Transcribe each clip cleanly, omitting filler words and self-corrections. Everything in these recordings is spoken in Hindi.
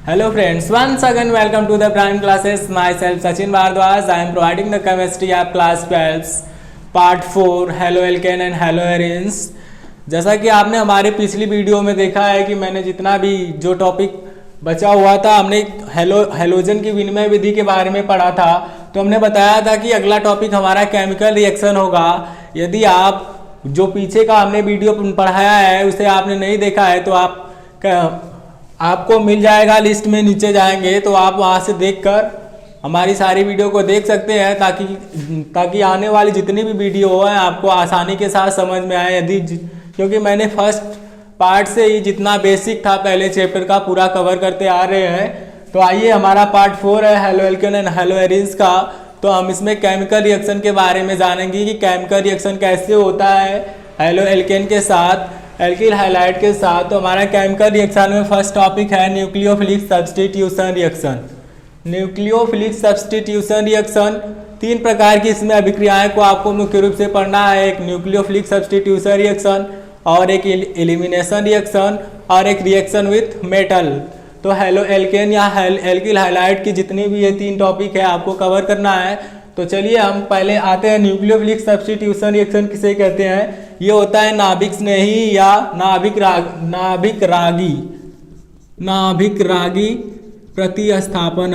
Hello friends, once again welcome to the Prime Classes. Myself Sachin Bhardwaj. I am providing the chemistry of class 12 part 4 Hello Alkane and Hello Arenes. जैसा कि आपने हमारे पिछली वीडियो में देखा है कि मैंने जितना भी जो टॉपिक बचा हुआ था हमने हेलोजन की विनिमय विधि के बारे में पढ़ा था। तो हमने बताया था कि अगला टॉपिक हमारा केमिकल रिएक्शन होगा। यदि आप जो पीछे का हमने वीडियो पढ़ाया है उसे आपने नहीं देखा है तो आपको मिल जाएगा, लिस्ट में नीचे जाएंगे तो आप वहां से देखकर हमारी सारी वीडियो को देख सकते हैं ताकि आने वाली जितनी भी वीडियो है आपको आसानी के साथ समझ में आए। क्योंकि मैंने फर्स्ट पार्ट से ही जितना बेसिक था पहले चैप्टर का पूरा कवर करते आ रहे हैं। तो आइए, हमारा पार्ट 4 है halo alkane and hello arenes का। तो हम इसमें केमिकल रिएक्शन के बारे में जानेंगे कि केमिकल रिएक्शन कैसे होता है हेलो एल्केन के साथ, एल्किल हाइलाइड के साथ। तो हमारा केमिकल रिएक्शन में फर्स्ट टॉपिक है nucleophilic substitution reaction. Nucleophilic substitution reaction 3 प्रकार की इसमें अभिक्रियाएं को आपको मुख्य रूप से पढ़ना है। एक न्यूक्लियोफिलिक सब्स्टिट्यूशन रिएक्शन और एक एलिमिनेशन रिएक्शन और एक रिएक्शन विथ मेटल। तो हेलो एल्केन या एल्किल हाइलाइड की जितनी भी ये 3 टॉपिक है आपको कवर करना है। तो चलिए हम पहले आते हैं न्यूक्लियोफिलिक सब्स्टिट्यूशन रिएक्शन किसे कहते हैं। ये होता है नाभिक स्नेही या नाभिक रागी प्रतिस्थापन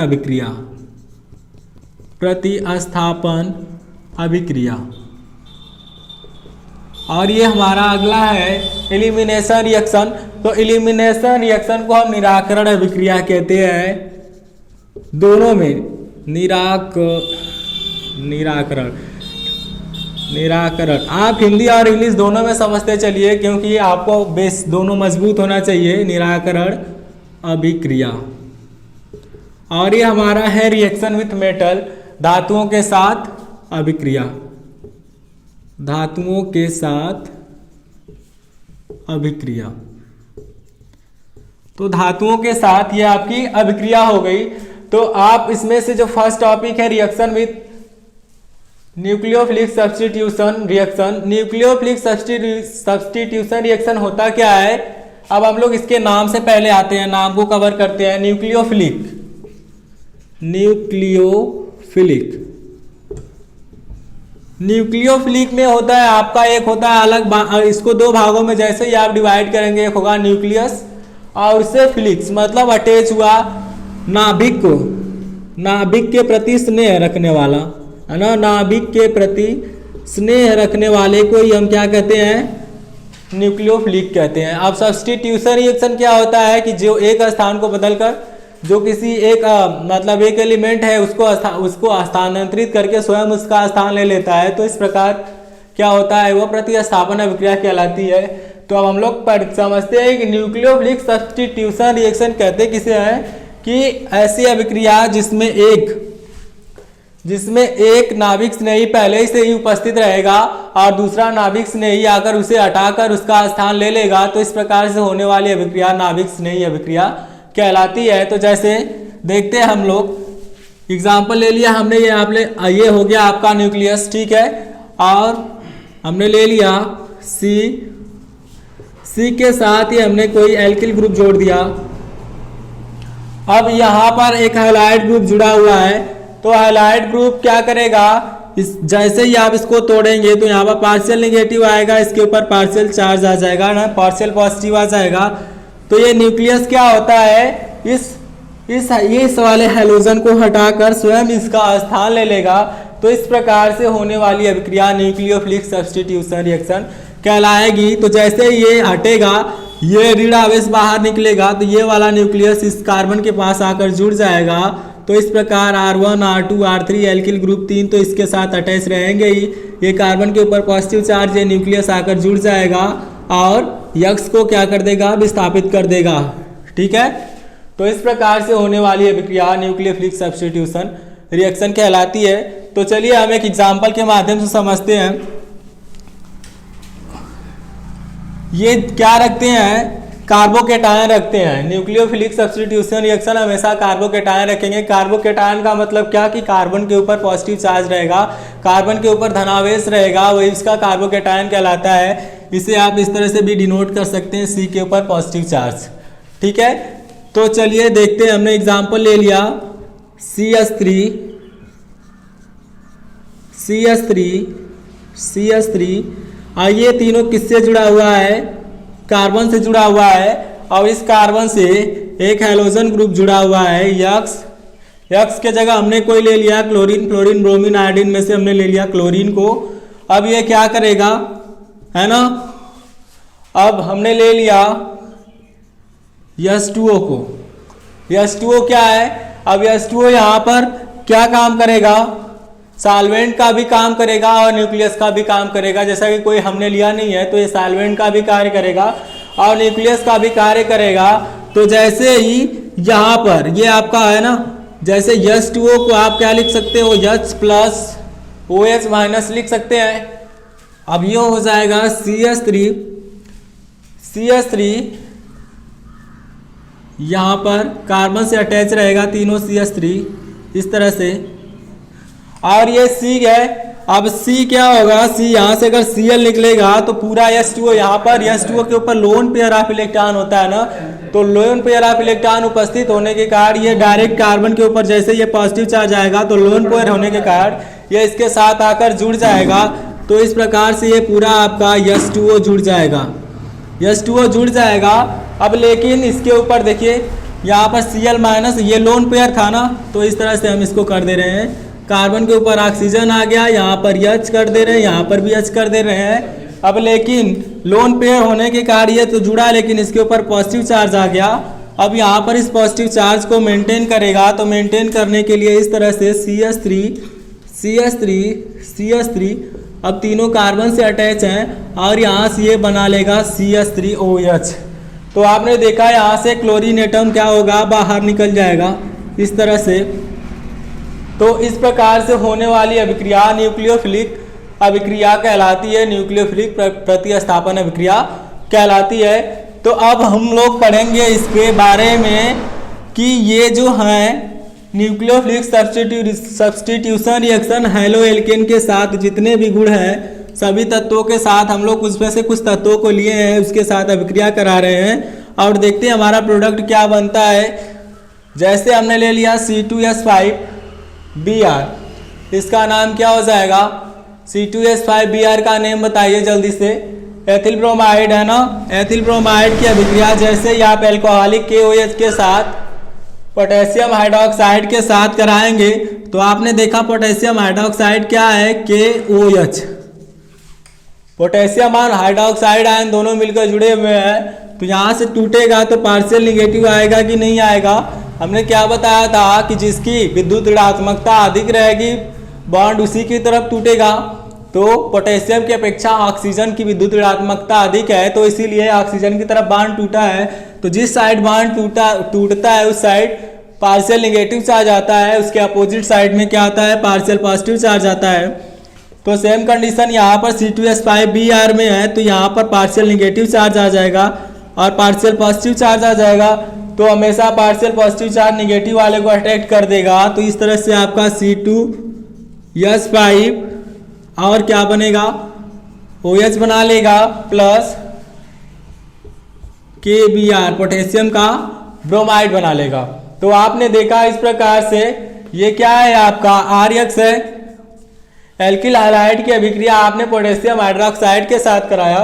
अभिक्रिया। और ये हमारा अगला है एलिमिनेशन रिएक्शन। तो एलिमिनेशन रिएक्शन को हम निराकरण अभिक्रिया कहते हैं। दोनों में निराकरण आप हिंदी और इंग्लिश दोनों में समझते चलिए क्योंकि आपको बेस दोनों मजबूत होना चाहिए। निराकरण अभिक्रिया। और ये हमारा है रिएक्शन विथ मेटल, धातुओं के साथ अभिक्रिया। धातुओं के साथ अभिक्रिया। तो धातुओं के साथ ये आपकी अभिक्रिया हो गई। तो आप इसमें से जो फर्स्ट टॉपिक है reaction with nucleophilic substitution reaction. Nucleophilic substitution reaction होता क्या है, अब हम लोग इसके नाम से पहले आते हैं, नाम को कवर करते हैं। न्यूक्लियोफिलिक में होता है आपका, एक होता है अलग, इसको 2 भागों में जैसे ही आप डिवाइड करेंगे, एक होगा न्यूक्लियस और उससे फिलिक्स मतलब अटैच हुआ नाभिक के प्रति स्नेह रखने वाला है ना। नाभिक के प्रति स्नेह रखने वाले को ही हम क्या कहते हैं, न्यूक्लियोफिलिक कहते हैं। अब सब्स्टिट्यूशन रिएक्शन क्या होता है कि जो एक स्थान को बदलकर जो किसी एक एक एलिमेंट है उसको स्थानांतरित करके स्वयं उसका स्थान ले लेता है। तो इस प्रकार क्या होता है, वह प्रतिस्थापन अभिक्रिया कहलाती है। तो अब हम लोग समझते हैं कि न्यूक्लियोफिलिक सब्स्टिट्यूशन रिएक्शन कहते किसे हैं कि ऐसी अभिक्रिया जिसमें एक नाभिक स्नेही पहले से ही उपस्थित रहेगा और दूसरा नाभिक स्नेही आकर उसे हटाकर उसका स्थान ले लेगा। तो इस प्रकार से होने वाली अभिक्रिया नाभिक स्नेही अभिक्रिया कहलाती है। तो जैसे देखते हैं हम लोग एग्जाम्पल ले लिया हमने, ये हो गया आपका न्यूक्लियस, ठीक है। और हमने ले लिया सी के साथ ही हमने कोई एल्किल ग्रुप जोड़ दिया। अब यहाँ पर एक हैलाइड ग्रुप जुड़ा हुआ है। तो हैलाइड ग्रुप क्या करेगा, जैसे ही आप इसको तोड़ेंगे तो यहाँ पर पार्शियल नेगेटिव आएगा, इसके ऊपर पार्शियल चार्ज आ जाएगा ना, पार्शियल पॉजिटिव आ जाएगा। तो ये न्यूक्लियस क्या होता है, इस वाले हैलोजन को हटाकर स्वयं इसका स्थान ले लेगा। तो इस प्रकार से होने वाली अभिक्रिया न्यूक्लियोफिलिक सब्स्टिट्यूशन रिएक्शन कहलाएगी। तो जैसे ये हटेगा, ये ऋण आवेश बाहर निकलेगा तो ये वाला न्यूक्लियस इस कार्बन के पास आकर जुड़ जाएगा। तो इस प्रकार R1 R2 R3 alkyl group 3 तो इसके साथ अटैच रहेंगे ही। ये कार्बन के ऊपर पॉजिटिव चार्ज, ये न्यूक्लियस आकर जुड़ जाएगा और यक्स को क्या कर देगा, विस्थापित कर देगा, ठीक है। तो इस प्रकार से होने वाली अभिक्रिया न्यूक्लियोफिलिक सब्स्टिट्यूशन रिएक्शन कहलाती है। तो चलिए हम एक एग्जांपल के माध्यम से समझते हैं। ये क्या रखते हैं, कार्बोकेटायन रखते हैं। न्यूक्लियोफिलिक सब्स्टिट्यूशन रिएक्शन हमेशा कार्बोकेटायन रखेंगे। कार्बोकेटायन का मतलब क्या कि कार्बन के ऊपर पॉजिटिव चार्ज रहेगा, कार्बन के ऊपर धनावेश रहेगा, वही इसका कार्बोकेटायन कहलाता है। इसे आप इस तरह से भी डिनोट कर सकते हैं, सी के ऊपर पॉजिटिव चार्ज, ठीक है। तो चलिए देखते हैं, हमने एग्जाम्पल ले लिया CH3 और ये तीनों किससे जुड़ा हुआ है, कार्बन से जुड़ा हुआ है। और इस कार्बन से एक हैलोजन ग्रुप जुड़ा हुआ है यक्स के जगह हमने कोई ले लिया क्लोरीन, फ्लोरीन, ब्रोमीन, आयोडीन में से हमने ले लिया क्लोरीन को। अब ये क्या करेगा, है ना, अब हमने ले लिया H2O को। H2O क्या है, अब H2O यहाँ पर क्या काम करेगा, सॉल्वेंट का भी काम करेगा और न्यूक्लियस का भी काम करेगा। जैसा कि कोई हमने लिया नहीं है तो ये सॉल्वेंट का भी कार्य करेगा और न्यूक्लियस का भी कार्य करेगा। तो जैसे ही यहाँ पर ये आपका है ना, जैसे H2O को आप क्या लिख सकते हो, H प्लस OH माइनस लिख सकते हैं। अब ये हो जाएगा CH3 यहाँ पर कार्बन से अटैच रहेगा तीनों CH3 इस तरह से। और ये C है, अब C क्या होगा, C यहाँ से अगर Cl निकलेगा तो पूरा H2O यहाँ पर, H2O के ऊपर लोन पेयर ऑफ इलेक्ट्रॉन होता है ना, तो लोन पेयर ऑफ इलेक्ट्रॉन उपस्थित होने के कारण ये डायरेक्ट कार्बन के ऊपर जैसे ये पॉजिटिव चार्ज आएगा तो लोन पेयर होने के कारण ये इसके साथ आकर जुड़ जाएगा। तो इस प्रकार से ये पूरा आपका H2O जुड़ जाएगा। अब लेकिन इसके ऊपर देखिए यहाँ पर Cl माइनस, ये लोन पेयर था ना, तो इस तरह से हम इसको कर दे रहे हैं। कार्बन के ऊपर ऑक्सीजन आ गया, यहाँ पर H कर दे रहे हैं, यहाँ पर भी H कर दे रहे हैं। अब लेकिन लोन पेयर होने के कारण ये तो जुड़ा, लेकिन इसके ऊपर पॉजिटिव चार्ज आ गया। अब यहाँ पर इस पॉजिटिव चार्ज को मेंटेन करेगा, तो मेंटेन करने के लिए इस तरह से CH3 अब तीनों कार्बन से अटैच हैं और यहाँ से ये बना लेगा CH3OH। तो आपने देखा यहाँ से क्लोरीन एटम क्या होगा, बाहर निकल जाएगा इस तरह से। तो इस प्रकार से होने वाली अभिक्रिया न्यूक्लियोफिलिक अभिक्रिया कहलाती है, न्यूक्लियोफिलिक प्रतिस्थापन अभिक्रिया कहलाती है। तो अब हम लोग पढ़ेंगे इसके बारे में कि ये जो है nucleophilic substitution reaction halo alkane के साथ जितने भी गुण हैं सभी तत्वों के साथ हम लोग उसमें से कुछ तत्वों को लिए हैं, उसके साथ अभिक्रिया करा रहे हैं और देखते हैं हमारा प्रोडक्ट क्या बनता है। जैसे हमने ले लिया C2H5Br, इसका नाम क्या हो जाएगा, C2H5Br का नेम बताइए जल्दी से। एथिल ब्रोमाइड है ना, एथिल ब्रोमाइड की अभिक्रिया जैसे ही आप एल्कोहलिक KOH के साथ पोटेशियम हाइड्रोक्साइड के साथ कराएंगे तो आपने देखा पोटेशियम हाइड्रोक्साइड क्या है, KOH। पोटेशियम और हाइड्रोक्साइड आयन दोनों मिलकर जुड़े हुए हैं, तो यहाँ से टूटेगा तो पार्शियल निगेटिव आएगा कि नहीं आएगा। हमने क्या बताया था कि जिसकी विद्युत ऋणात्मकता अधिक रहेगी बॉन्ड उसी की तरफ टूटेगा। तो पोटेशियम की अपेक्षा ऑक्सीजन की विद्युत ऋणात्मकता अधिक है, तो इसीलिए ऑक्सीजन की तरफ बॉन्ड टूटा है। तो जिस साइड बॉन्ड टूटता है उस साइड पार्शियल निगेटिव चार्ज आता है, उसके अपोजिट साइड में क्या आता है, पार्शियल पॉजिटिव चार्ज आता है। तो सेम कंडीशन यहाँ पर C2H5Br में है, तो यहाँ पर पार्शियल निगेटिव चार्ज आ जाएगा और पार्शियल पॉजिटिव चार्ज आ जाएगा। तो हमेशा पार्शियल पॉजिटिव चार्ज निगेटिव वाले को अट्रैक्ट कर देगा। तो इस तरह से आपका C2H5 और क्या बनेगा, OH बना लेगा प्लस KBr पोटेशियम का ब्रोमाइड बना लेगा। तो आपने देखा इस प्रकार से ये क्या है आपका RX है, एल्किल हाइड्राइड की अभिक्रिया आपने पोटेशियम हाइड्रोक्साइड के साथ कराया,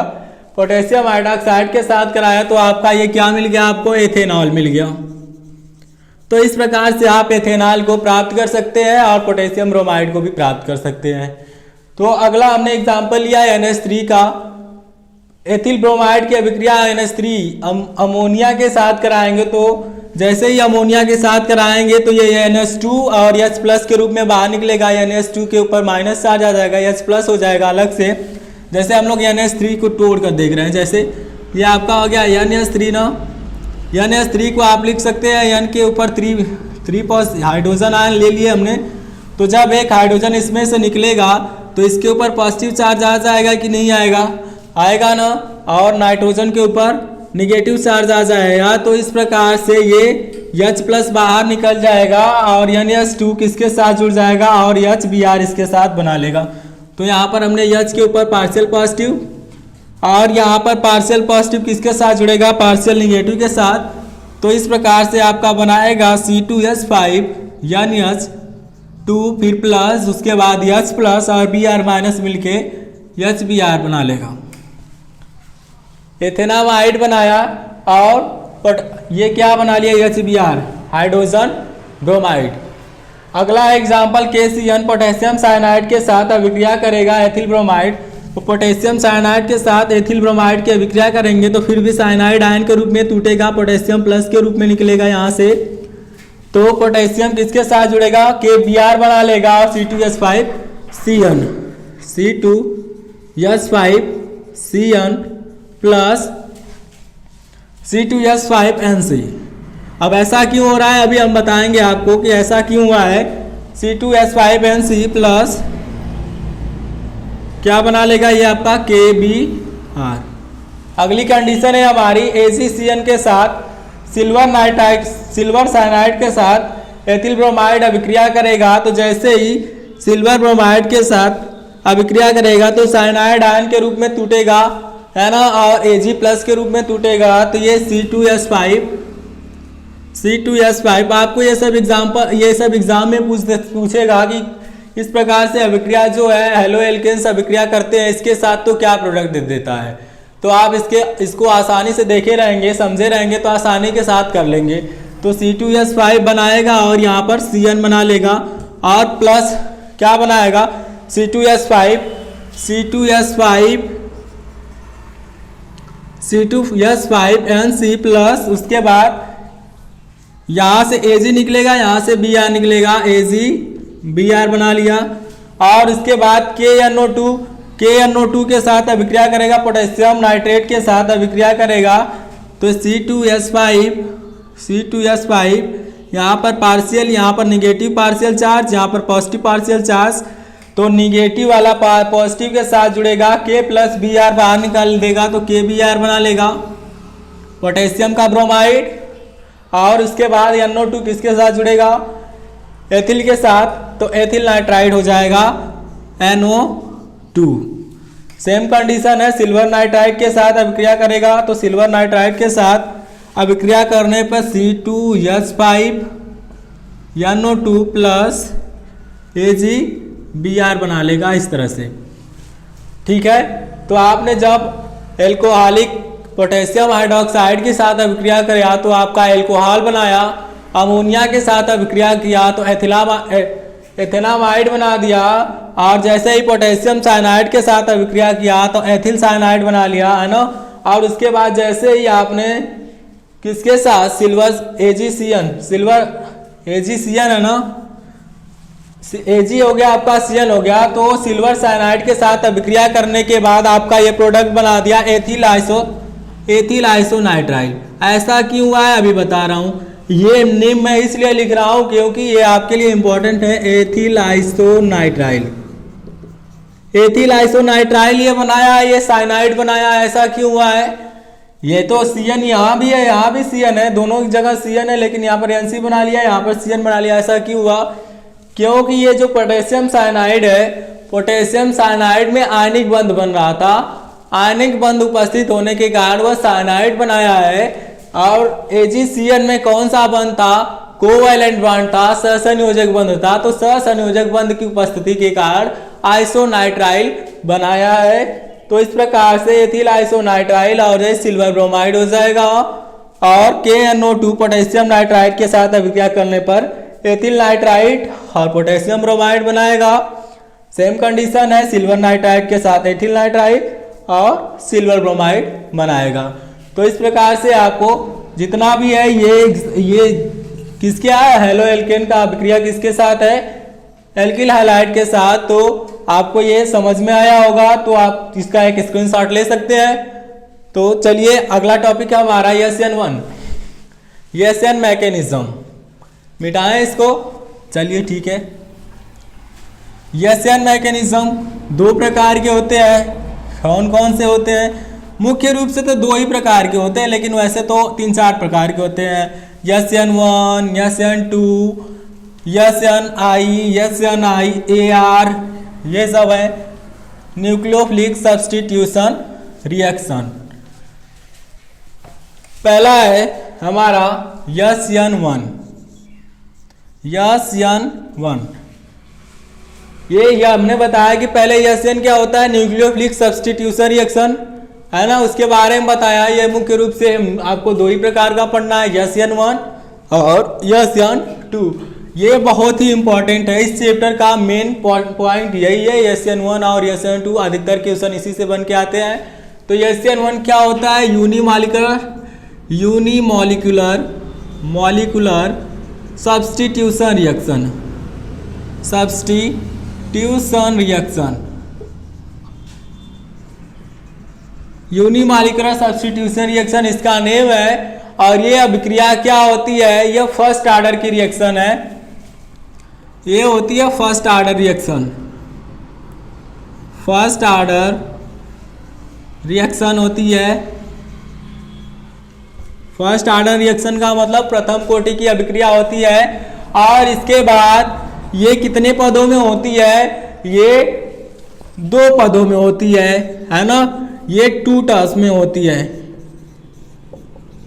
पोटेशियम हाइड्रोक्साइड के साथ कराया तो आपका ये क्या मिल गया, आपको एथेनॉल मिल गया। तो इस प्रकार से आप एथेनॉल को प्राप्त कर सकते हैं और पोटेशियम ब्रोमाइड को भी प्राप्त कर सकते हैं। तो अगला हमने एग्जाम्पल लिया NH3 का। एथिल ब्रोमाइड की अभिक्रिया NH3 अमोनिया के साथ कराएंगे, तो जैसे ही अमोनिया के साथ कराएंगे तो ये NH2 और H प्लस के रूप में बाहर निकलेगा। NH2 के ऊपर माइनस चार्ज आ जाएगा, H प्लस हो जाएगा अलग से। जैसे हम लोग NH3 को तोड़ कर देख रहे हैं, जैसे ये आपका हो गया NH3 ना, NH3 को आप लिख सकते हैं N के ऊपर 3 हाइड्रोजन आयन ले लिए हमने। तो जब एक हाइड्रोजन इसमें से निकलेगा तो इसके ऊपर पॉजिटिव चार्ज आ जाएगा कि नहीं आएगा, आएगा ना, और नाइट्रोजन के ऊपर निगेटिव चार्ज आ जाएगा। तो इस प्रकार से ये H प्लस बाहर निकल जाएगा और NH2 किसके साथ जुड़ जाएगा और HBr इसके साथ बना लेगा। तो यहाँ पर हमने H के ऊपर पार्शियल पॉजिटिव और यहाँ पर पार्शियल पॉजिटिव किसके साथ जुड़ेगा, पार्शियल निगेटिव के साथ। तो इस प्रकार से आपका बनाएगा C2H5 NH2 फिर प्लस उसके बाद H प्लस और Br माइनस मिलके HBr बना लेगा। एथेनामाइड बनाया और ये क्या बना लिया HBr हाइड्रोजन ब्रोमाइड। अगला एग्जाम्पल KCN पोटेशियम साइनाइड के साथ अभिक्रिया करेगा एथिल ब्रोमाइड। तो पोटेशियम साइनाइड के साथ एथिल ब्रोमाइड की अभिक्रिया करेंगे तो फिर भी साइनाइड आयन के रूप में टूटेगा, पोटेशियम प्लस के रूप में निकलेगा यहाँ से। तो पोटेशियम किसके साथ जुड़ेगा KBr बना लेगा और C2H5CN C2H5CN प्लस C2H5NC। अब ऐसा क्यों हो रहा है अभी हम बताएंगे आपको कि ऐसा क्यों हुआ है। C2H5NC प्लस क्या बना लेगा ये आपका KBr। अगली कंडीशन है हमारी AgCN के साथ सिल्वर साइनाइड के साथ एथिल ब्रोमाइड अभिक्रिया करेगा। तो जैसे ही सिल्वर ब्रोमाइड के साथ अभिक्रिया करेगा तो साइनाइड आयन के रूप में टूटेगा, है ना, और Ag प्लस के रूप में टूटेगा। तो ये C2H5 आपको ये सब एग्जाम में पूछेगा कि इस प्रकार से अभिक्रिया जो है हेलो एल्केन्स अभिक्रिया करते हैं इसके साथ तो क्या प्रोडक्ट दे देता है। तो आप इसको आसानी से देखे रहेंगे, समझे रहेंगे तो आसानी के साथ कर लेंगे। तो C2H5 बनाएगा और यहाँ पर CN बना लेगा और प्लस क्या बनाएगा C2H5NC प्लस उसके बाद यहाँ से Ag निकलेगा, यहाँ से Br निकलेगा, AgBr बना लिया। और इसके बाद KNO2 के साथ अभिक्रिया करेगा, पोटेशियम नाइट्रेट के साथ अभिक्रिया करेगा। तो C2H5 यहाँ पर पार्शियल, यहाँ पर निगेटिव पार्शियल चार्ज, यहाँ पर पॉजिटिव पार्शियल चार्ज। तो निगेटिव वाला पॉजिटिव के साथ जुड़ेगा, K प्लस Br बाहर निकाल देगा तो KBr बना लेगा पोटेशियम का ब्रोमाइड। और उसके बाद NO2 किसके साथ जुड़ेगा एथिल के साथ, तो एथिल नाइट्राइड हो जाएगा NO2। सेम कंडीशन है, सिल्वर नाइट्राइड के साथ अभिक्रिया करेगा तो सिल्वर नाइट्राइड के साथ अभिक्रिया करने पर C2H5 NO2 प्लस AgBr बना लेगा इस तरह से। ठीक है, तो आपने जब एल्कोहलिक पोटेशियम हाइड्रोक्साइड के साथ अभिक्रिया किया तो आपका एल्कोहल बनाया, अमोनिया के साथ अभिक्रिया किया तो एथेनामाइड बना दिया। और जैसे ही पोटेशियम साइनाइड के साथ अभिक्रिया किया तो एथिल साइनाइड बना लिया, है ना। और उसके बाद जैसे ही आपने किसके साथ सिल्वर AgCN है ना, Ag हो गया आपका CN हो गया। तो सिल्वर साइनाइड के साथ अभिक्रिया करने के बाद आपका ये प्रोडक्ट बना दिया एथिल आइसोनाइट्राइल। ऐसा क्यों हुआ है अभी बता रहा हूँ। ये नेम मैं इसलिए लिख रहा हूँ क्योंकि ये आपके लिए इंपॉर्टेंट है। एथिल आइसोनाइट्राइल ये बनाया, ये साइनाइड बनाया, ऐसा क्यों हुआ है। ये तो CN यहाँ भी है, यहाँ भी CN है, दोनों जगह CN है, लेकिन यहाँ पर NC बना लिया, यहाँ पर CN बना लिया। ऐसा क्यों हुआ, क्योंकि ये जो पोटेशियम साइनाइड है, पोटेशियम साइनाइड में आयनिक बंध बन रहा था। आयनिक बंध उपस्थित होने के कारण वह साइनाइड बनाया है। और AgCN में कौन सा बंध था, कोवैलेंट बंध था, सहसंयोजक बंध था। तो सहसंयोजक बंध की उपस्थिति के कारण आइसोनाइट्राइल बनाया है। तो इस प्रकार से एथिल आइसोनाइट्राइल और सिल्वर ब्रोमाइड हो जाएगा। और KNO2 पोटेशियम नाइट्राइड के साथ अभिक्रिया करने पर एथिल नाइट्राइड और पोटेशियम ब्रोमाइड बनाएगा। सेम कंडीशन है, सिल्वर नाइट्राइड के साथ एथिल नाइट्राइड और सिल्वर ब्रोमाइड बनाएगा। तो इस प्रकार से आपको जितना भी है ये किसके है, हेलो एल्केन का अभिक्रिया किसके साथ है, एल्किल हैलाइड के साथ। तो आपको ये समझ में आया होगा, तो आप इसका एक स्क्रीनशॉट ले सकते हैं। तो चलिए अगला टॉपिक है हमारा SN मैकेनिज्म। मिटाएं इसको, चलिए ठीक है। SN मैकेनिज्म दो प्रकार के होते हैं। कौन कौन से होते हैं, मुख्य रूप से तो दो ही प्रकार के होते हैं, लेकिन वैसे तो 3-4 प्रकार के होते हैं। SN1, SN2, SNI, ये सब है न्यूक्लियोफिलिक सब्स्टिट्यूशन रिएक्शन। पहला है हमारा SN1। SN1 ये हमने बताया कि पहले SN क्या होता है, न्यूक्लियोफिलिक सब्स्टिट्यूशन रिएक्शन, है ना, उसके बारे में बताया। ये मुख्य रूप से आपको दो ही प्रकार का पढ़ना है, SN1 और SN2। ये बहुत ही इंपॉर्टेंट है, इस चैप्टर का मेन पॉइंट यही है। SN1 और SN2 अधिकतर क्वेश्चन इसी से बन के आते हैं। तो SN1 क्या होता है, unimolecular substitution reaction. Unimolecular substitution reaction इसका नेम है। और ये अभिक्रिया क्या होती है, ये फर्स्ट ऑर्डर की रिएक्शन है। ये होती है first order reaction. First order reaction होती है। फर्स्ट ऑर्डर रिएक्शन का मतलब प्रथम कोटि की अभिक्रिया होती है। और इसके बाद ये कितने पदों में होती है, ये 2 पदों में होती है ना। ये 2 टर्म्स में होती है।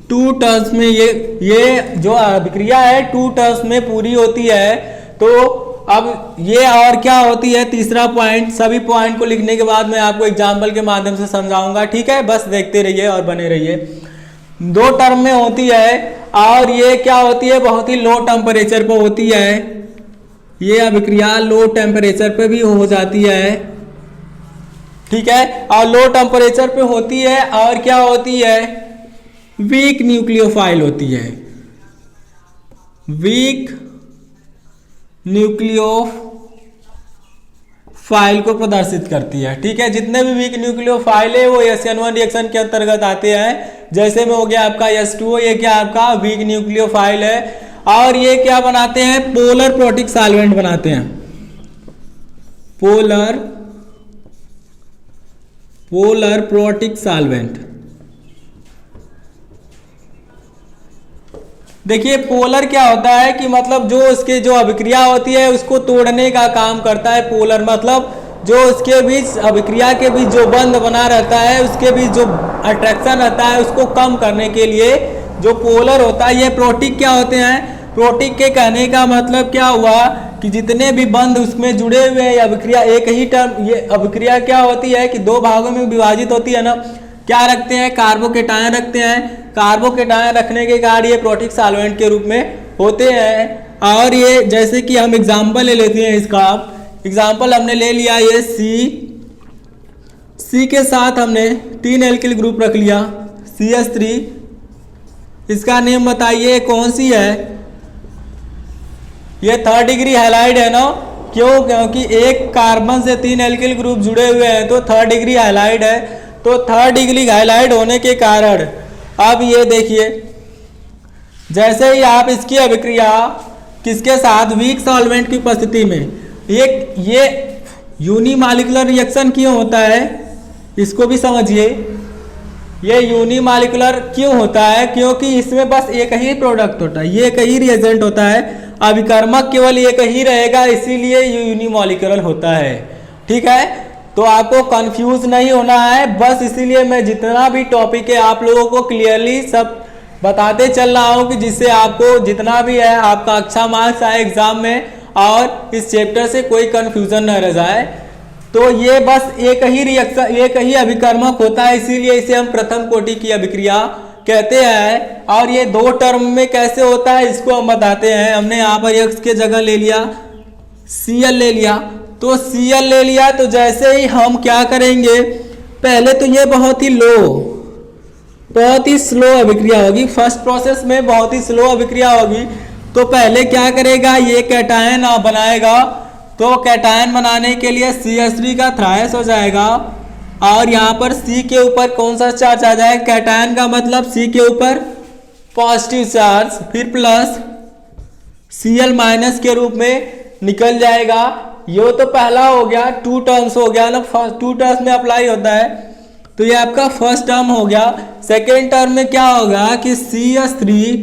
2 टर्म्स में ये जो अभिक्रिया है 2 टर्म्स में पूरी होती है। तो अब ये और क्या होती है, तीसरा पॉइंट। सभी पॉइंट को लिखने के बाद मैं आपको एग्जाम्पल के माध्यम से समझाऊंगा, ठीक है। बस देखते रहिए और बने रहिए। 2 टर्म में होती है और ये क्या होती है, बहुत ही लो टेम्परेचर पर होती है। ये अभिक्रिया लो टेम्परेचर पे भी हो जाती है, ठीक है। और लो टेम्परेचर पे होती है और क्या होती है, वीक न्यूक्लियोफाइल होती है। वीक न्यूक्लियोफाइल को प्रदर्शित करती है, ठीक है। जितने भी वीक न्यूक्लियोफाइल है वो SN1 रिएक्शन के अंतर्गत आते हैं। जैसे में हो गया आपका H2O, ये क्या आपका वीक न्यूक्लियोफाइल है। और ये क्या बनाते हैं, पोलर प्रोटिक सॉल्वेंट बनाते हैं। Polar protic solvent. देखिए पोलर क्या होता है कि मतलब जो इसके जो अभिक्रिया होती है उसको तोड़ने का काम करता है। पोलर मतलब जो उसके बीच अभिक्रिया के बीच जो बंध बना रहता है, उसके बीच जो अट्रैक्शन रहता है उसको कम करने के लिए जो पोलर होता है। ये प्रोटिक क्या होते हैं, प्रोटिक के कहने का मतलब क्या हुआ कि जितने भी बंध उसमें जुड़े हुए हैं अभिक्रिया, एक ही टर्म, ये अभिक्रिया क्या होती है कि 2 भागों में विभाजित होती है ना। क्या रखते हैं, कार्बोकेटायन रखते हैं। कार्बोकेटायन रखने के कारण ये प्रोटिक सॉल्वेंट के रूप में होते हैं। और ये जैसे कि हम एग्जाम्पल ले लेते हैं, इसका एग्जाम्पल हमने ले लिया, ये सी के साथ हमने 3 एल्किल ग्रुप रख लिया, CH3। इसका नेम बताइए कौन सी है, ये 3rd डिग्री हैलाइड है ना। क्यों, क्योंकि एक कार्बन से 3 एल्किल ग्रुप जुड़े हुए हैं तो 3rd डिग्री हैलाइड है। तो 3rd डिग्री हैलाइड होने के कारण अब ये देखिए, जैसे ही आप इसकी अभिक्रिया किसके साथ, वीक सॉल्वेंट की उपस्थिति में, ये यूनिमॉलिक्यूलर रिएक्शन क्यों होता है, इसको भी समझिए। ये यूनिमॉलिक्यूलर क्यों होता है, क्योंकि इसमें बस एक ही प्रोडक्ट होता है, ये एक ही रिएजेंट होता है। अभिकर्मक केवल एक ही रहेगा, इसीलिए ये यूनिमॉलिक्यूलर होता है, ठीक है। तो आपको कंफ्यूज नहीं होना है, बस इसीलिए मैं जितना भी टॉपिक है आप लोगों को क्लियरली सब बताते चल रहा हूँ कि जिससे आपको जितना भी है आपका अच्छा मार्क्स आए एग्जाम में और इस चैप्टर से कोई कंफ्यूजन न रह जाए। तो ये बस एक ही रिएक्शन, एक ही अभिकर्मक होता है, इसीलिए इसे हम प्रथम कोटि की अभिक्रिया कहते हैं। और ये 2 टर्म में कैसे होता है इसको हम बताते हैं। हमने यहाँ पर X के जगह ले लिया Cl ले लिया, तो Cl ले लिया तो जैसे ही हम क्या करेंगे, पहले तो ये बहुत ही स्लो अभिक्रिया होगी। फर्स्ट प्रोसेस में बहुत ही स्लो अभिक्रिया होगी। तो पहले क्या करेगा, ये कैटायन बनाएगा। तो कैटायन बनाने के लिए CH3 का थ्रायस हो जाएगा और यहाँ पर C के ऊपर कौन सा चार्ज आ जाएगा, कैटायन का मतलब C के ऊपर पॉजिटिव चार्ज, फिर प्लस Cl माइनस के रूप में निकल जाएगा। ये तो पहला हो गया, 2 टर्म्स हो गया ना, 2 टर्म्स में अप्लाई होता है। तो ये आपका फर्स्ट टर्म हो गया। सेकेंड टर्म में क्या होगा कि CH3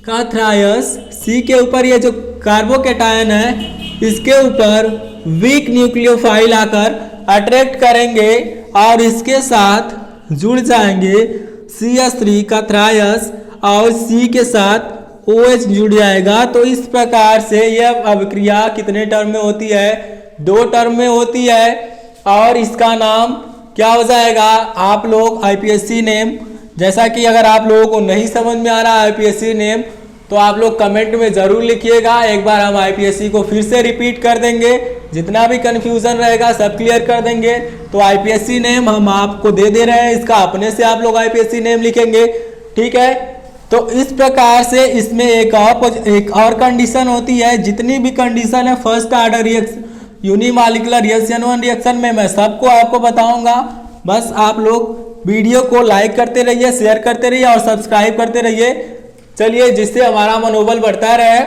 का थ्रायस C के ऊपर ये जो कार्बोकेटायन है इसके ऊपर वीक न्यूक्लियोफाइल आकर अट्रैक्ट करेंगे और इसके साथ जुड़ जाएंगे CH3 का थ्रायस और C के साथ OH जुड़ जाएगा। तो इस प्रकार से यह अभिक्रिया कितने टर्म में होती है? 2 टर्म में होती है। और इसका नाम क्या हो जाएगा? आप लोग IPSC नेम, जैसा कि अगर आप लोगों को नहीं समझ में आ रहा IPSC नेम तो आप लोग कमेंट में ज़रूर लिखिएगा। एक बार हम IPSC को फिर से रिपीट कर देंगे, जितना भी कन्फ्यूज़न रहेगा सब क्लियर कर देंगे। तो IPSC नेम हम आपको दे रहे हैं, इसका अपने से आप लोग IPSC नेम लिखेंगे, ठीक है। तो इस प्रकार से इसमें एक और कंडीशन होती है। जितनी भी कंडीशन है first order reaction unimolecular reaction 1 reaction में मैं सबको आपको बताऊंगा। बस आप लोग वीडियो को लाइक करते रहिए, शेयर करते रहिए और सब्सक्राइब करते रहिए, चलिए, जिससे हमारा मनोबल बढ़ता रहे।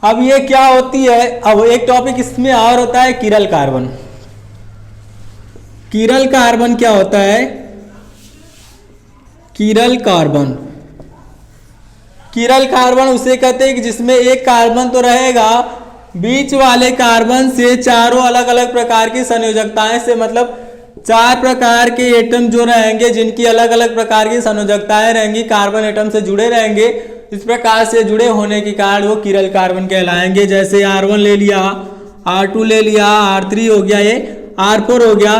अब ये क्या होती है? अब एक टॉपिक इसमें और होता है किरल कार्बन। किरल कार्बन क्या होता है? किरल कार्बन, किरल कार्बन उसे कहते हैं कि जिसमें एक कार्बन तो रहेगा, बीच वाले कार्बन से चारों अलग अलग प्रकार की संयोजकताएं से, मतलब 4 प्रकार के एटम जो रहेंगे जिनकी अलग अलग प्रकार की संयोजकताएं रहेंगी, कार्बन एटम से जुड़े रहेंगे। इस प्रकार से जुड़े होने के कारण वो किरल कार्बन कहलाएंगे। जैसे R1 ले लिया, R2 ले लिया, R3 हो गया, ये R4 हो गया।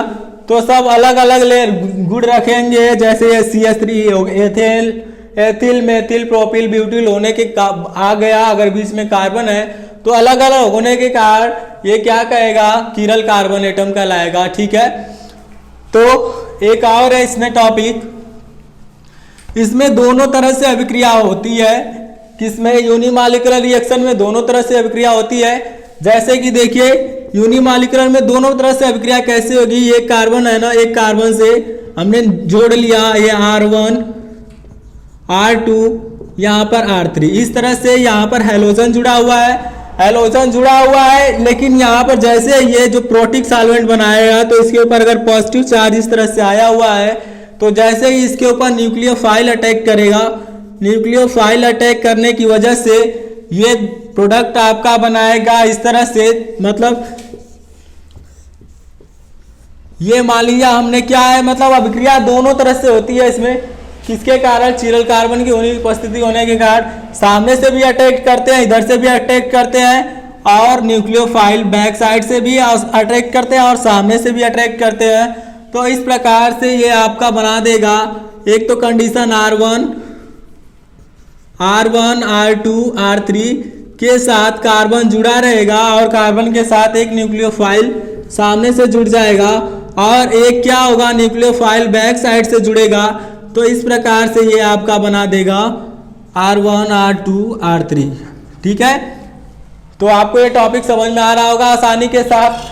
तो सब अलग अलग गुण रखेंगे। जैसे CH3 हो गया, एथिल मेथिल प्रोपिल ब्यूटिल होने के आ गया, अगर बीच में कार्बन है तो अलग अलग होने के कारण ये क्या कहेगा? किरल कार्बन एटम कहलाएगा, ठीक है। तो एक और है इसमें टॉपिक, इसमें दोनों तरह से अभिक्रिया होती है। किसमें? यूनिमॉलिक्यूलर रिएक्शन में दोनों तरह से अभिक्रिया होती है। जैसे कि देखिए यूनिमॉलिक्यूलर में दोनों तरह से अभिक्रिया कैसे होगी? एक कार्बन है ना, एक कार्बन से हमने जोड़ लिया, ये R1 R2 यहाँ पर R3, इस तरह से यहाँ पर हैलोजन जुड़ा हुआ है, हैलोजन जुड़ा हुआ है। लेकिन यहाँ पर जैसे ये जो प्रोटिक सॉल्वेंट बनाएगा तो इसके ऊपर अगर पॉजिटिव चार्ज इस तरह से आया हुआ है तो जैसे ही इसके ऊपर न्यूक्लियोफाइल अटैक करेगा, न्यूक्लियोफाइल अटैक करने की वजह से ये प्रोडक्ट आपका बनाएगा इस तरह से। मतलब ये मान लिया हमने क्या है, मतलब अभिक्रिया दोनों तरह से होती है इसमें। किसके कारण? किरल कार्बन की उपस्थिति होने के कारण सामने से भी अटैक करते हैं, इधर से भी अटैक करते हैं, और न्यूक्लियोफाइल बैक साइड से भी अटैक करते हैं और सामने से भी अटैक करते हैं। तो इस प्रकार से ये आपका बना देगा। एक तो कंडीशन R1 R2 R3 के साथ कार्बन जुड़ा रहेगा और कार्बन के साथ एक न्यूक्लियोफाइल सामने से जुड़ जाएगा, और एक क्या होगा? न्यूक्लियोफाइल बैक साइड से जुड़ेगा। तो इस प्रकार से ये आपका बना देगा R1 R2 R3, ठीक है। तो आपको ये टॉपिक समझ में आ रहा होगा आसानी के साथ।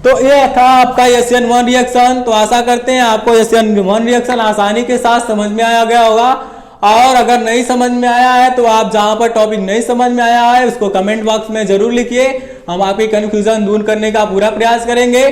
तो ये था आपका SN1 रिएक्शन। तो आशा करते हैं आपको SN1 रिएक्शन आसानी के साथ समझ में आया गया होगा। और अगर नहीं समझ में आया है तो आप जहां पर टॉपिक नहीं समझ में आया है उसको कमेंट बॉक्स में जरूर लिखिए, हम आपकी कन्फ्यूजन दूर करने का पूरा प्रयास करेंगे।